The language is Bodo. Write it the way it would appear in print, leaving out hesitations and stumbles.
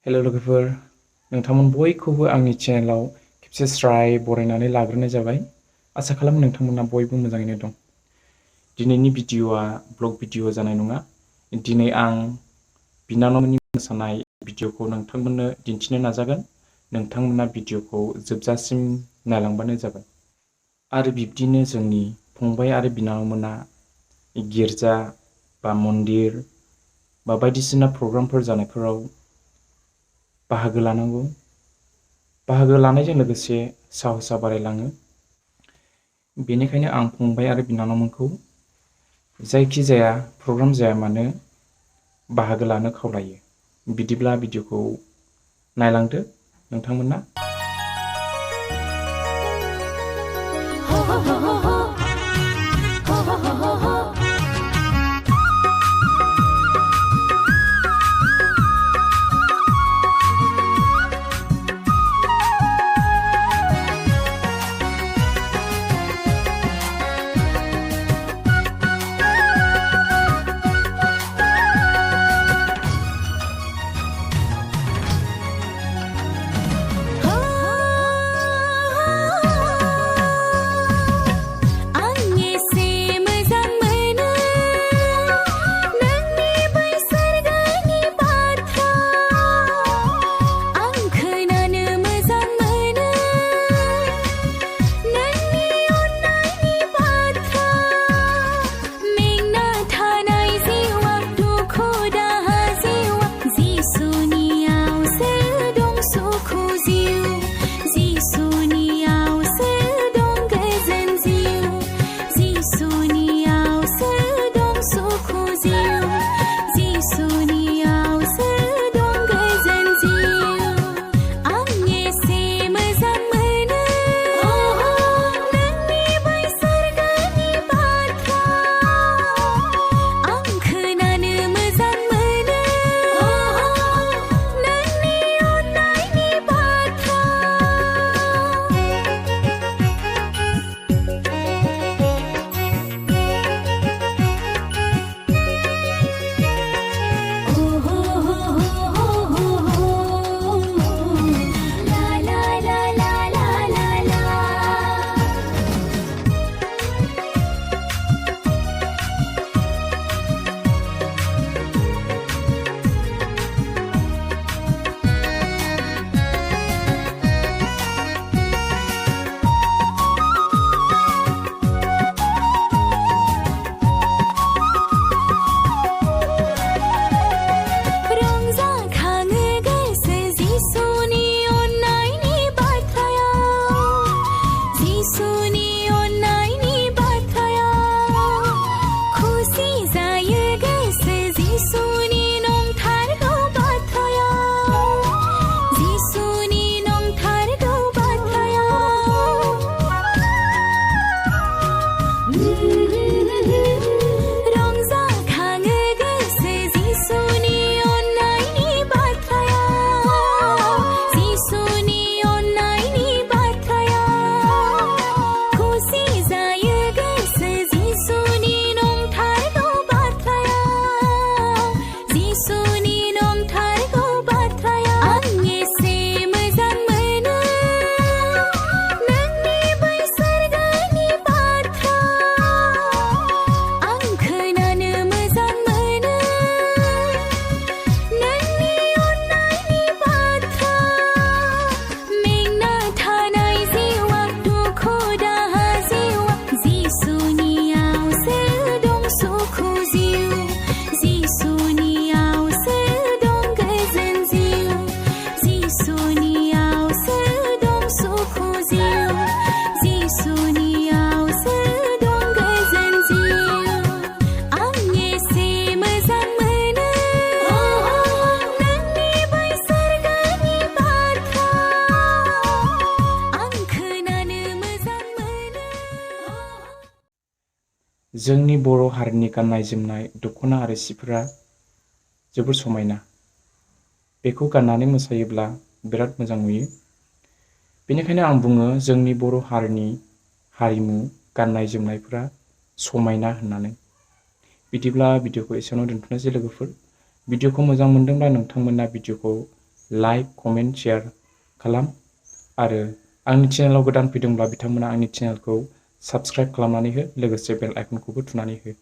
हेल' लोगोफोर, नोंथांमोन बयखौबो आंनि चेनेलाव खेबसे स्राय बरायनानै लाग्रोनाय जाबाय। आसा खालामो नोंथांमोना बयबो मोजाङैनो दं। दिनैनि भिडिअ'आ ब्लग भिडिअ' जानाय नङा। दिनै आं बिनानावनि मोसानाय भिडिअ'खौ नोंथांमोननो दिन्थिनो नाजागोन। नोंथांमोना भिडिअ'खौ जोबजासिम नायलांबानो जाबाय। आरो बिब्दिनो जोंनि फंबाय आरो बिनानावमोना गिर्जा बा मन्दिर बा बायदिसिना प्रग्रामफोर जानायफोराव बाहागो लानांगौ। बाहागो लानायजों लोगोसे साहसआ बारायलाङो। बेनिखायनो आं फंबाय आरो बिनानावमोनखौ जायखिजाया प्रग्राम जाया मानो बाहागो लानो खावलायो। बिदिब्ला भिडिअ'खौ नायलांदो नोंथांमोना। जोंनि बर' हारिनि गाननाय जोमनाय दख'ना आरो सिफोरा जोबोर समायना। बेखौ गाननानै मोसायोब्ला बिराद मोजां नुयो। बेनिखायनो आं बुङो जोंनि बर' हारिनि हारिमु गाननाय जोमनायफोरा समायना होननानै। बिदिब्ला भिडिअ'खौ एसेयावनो दोनथ'नोसै लोगोफोर। भिडिअ'खौ मोजां मोनदोंब्ला नोंथांमोना भिडिअ'खौ लाइक, कमेन्ट, शेयार खालाम आरो आंनि चेनेलाव गोदान फैदोंब्ला बिथांमोना आंनि चेनेलखौ साबस्क्राइब खालामनानै हो, लोगोसे बेल आइकनखौबो थुनानै हो।